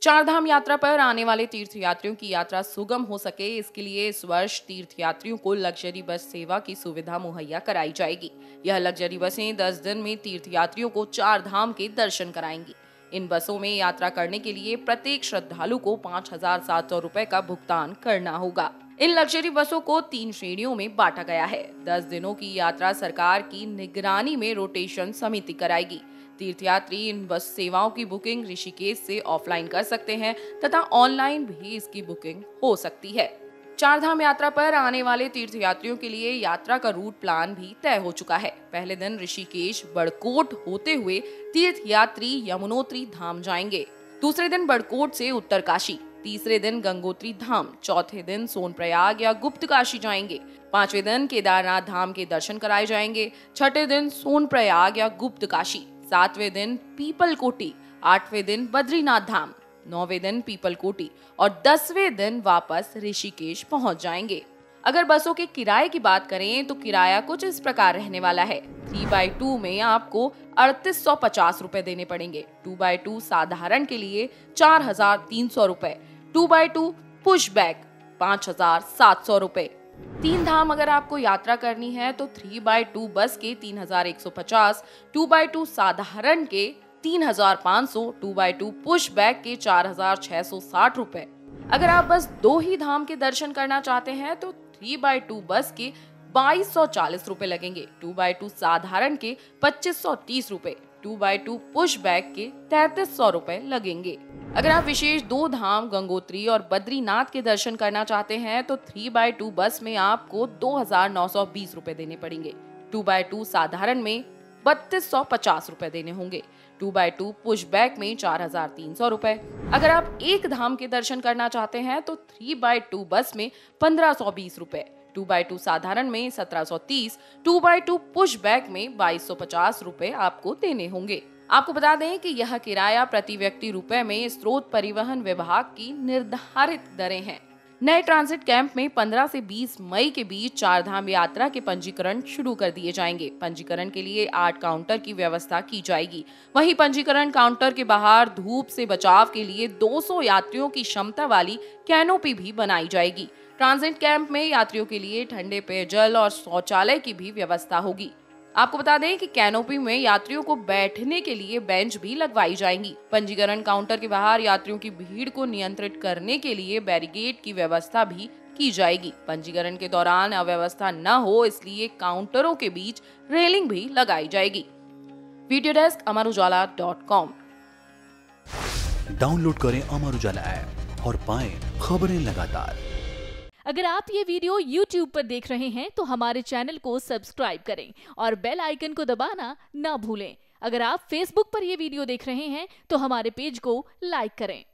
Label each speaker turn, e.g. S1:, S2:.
S1: चारधाम यात्रा पर आने वाले तीर्थयात्रियों की यात्रा सुगम हो सके, इसके लिए इस वर्ष तीर्थयात्रियों को लग्जरी बस सेवा की सुविधा मुहैया कराई जाएगी। यह लग्जरी बसें 10 दिन में तीर्थयात्रियों को चारधाम के दर्शन कराएंगी। इन बसों में यात्रा करने के लिए प्रत्येक श्रद्धालु को 5,700 रुपए का भुगतान करना होगा। इन लग्जरी बसों को 3 श्रेणियों में बांटा गया है। 10 दिनों की यात्रा सरकार की निगरानी में रोटेशन समिति कराएगी। तीर्थयात्री इन बस सेवाओं की बुकिंग ऋषिकेश से ऑफलाइन कर सकते हैं तथा ऑनलाइन भी इसकी बुकिंग हो सकती है। चारधाम यात्रा पर आने वाले तीर्थयात्रियों के लिए यात्रा का रूट प्लान भी तय हो चुका है। पहले दिन ऋषिकेश बड़कोट होते हुए तीर्थयात्री यमुनोत्री धाम जाएंगे। दूसरे दिन बड़कोट से उत्तरकाशी, तीसरे दिन गंगोत्री धाम, चौथे दिन सोनप्रयाग या गुप्तकाशी जाएंगे। 5वें दिन केदारनाथ धाम के दर्शन कराए जाएंगे। 6ठे दिन सोनप्रयाग या गुप्तकाशी, 7वें दिन पीपलकोटी, 8वें दिन बद्रीनाथ धाम, 9वें दिन पीपलकोटी और 10वें दिन वापस ऋषिकेश पहुंच जाएंगे। अगर बसों के किराए की बात करें तो किराया कुछ इस प्रकार रहने वाला है। 3x2 में आपको 3850 रुपए देने पड़ेंगे। 2x2 साधारण के लिए 4,300 रुपए, 2x2 पुशबैक 5,700 रुपए। 3 धाम अगर आपको यात्रा करनी है तो 3x2 बस के 3,150, 2x2 साधारण के 3,500, 2x2 पुशबैक के 4,660 रुपए। अगर आप बस 2 ही धाम के दर्शन करना चाहते हैं तो 3x2 बस के 2,240 रुपए लगेंगे, 2x2 साधारण के 2,530 रुपए, 2x2 पुशबैक के 3,300 रुपए लगेंगे। अगर आप विशेष 2 धाम गंगोत्री और बद्रीनाथ के दर्शन करना चाहते हैं तो 3x2 बस में आपको 2,920 रुपए देने पड़ेंगे, 2x2 साधारण में 3,250 रुपए देने होंगे, 2x2 पुशबैक में 4,300 रुपए। अगर आप एक धाम के दर्शन करना चाहते हैं तो 3x2 बस में 1,520 रुपए, 2x2 साधारण में 1,730, 2x2 पुशबैक में 2,250 रुपए आपको देने होंगे। आपको बता दें कि यह किराया प्रति व्यक्ति रुपए में स्रोत परिवहन विभाग की निर्धारित दरें हैं। नए ट्रांजिट कैंप में 15 से 20 मई के बीच चारधाम यात्रा के पंजीकरण शुरू कर दिए जाएंगे। पंजीकरण के लिए 8 काउंटर की व्यवस्था की जाएगी। वहीं पंजीकरण काउंटर के बाहर धूप से बचाव के लिए 200 यात्रियों की क्षमता वाली कैनोपी भी बनाई जाएगी। ट्रांजिट कैंप में यात्रियों के लिए ठंडे पेयजल और शौचालय की भी व्यवस्था होगी। आपको बता दें कि कैनोपी में यात्रियों को बैठने के लिए बेंच भी लगवाई जाएंगी। पंजीकरण काउंटर के बाहर यात्रियों की भीड़ को नियंत्रित करने के लिए बैरिकेड की व्यवस्था भी की जाएगी। पंजीकरण के दौरान अव्यवस्था न हो इसलिए काउंटरों के बीच रेलिंग भी लगाई जाएगी। Video desk अमरउजाला.com।
S2: डाउनलोड करें अमर उजाला ऐप और पाएं खबरें लगातार।
S3: अगर आप ये वीडियो YouTube पर देख रहे हैं तो हमारे चैनल को सब्सक्राइब करें और बेल आइकन को दबाना ना भूलें। अगर आप Facebook पर ये वीडियो देख रहे हैं तो हमारे पेज को लाइक करें।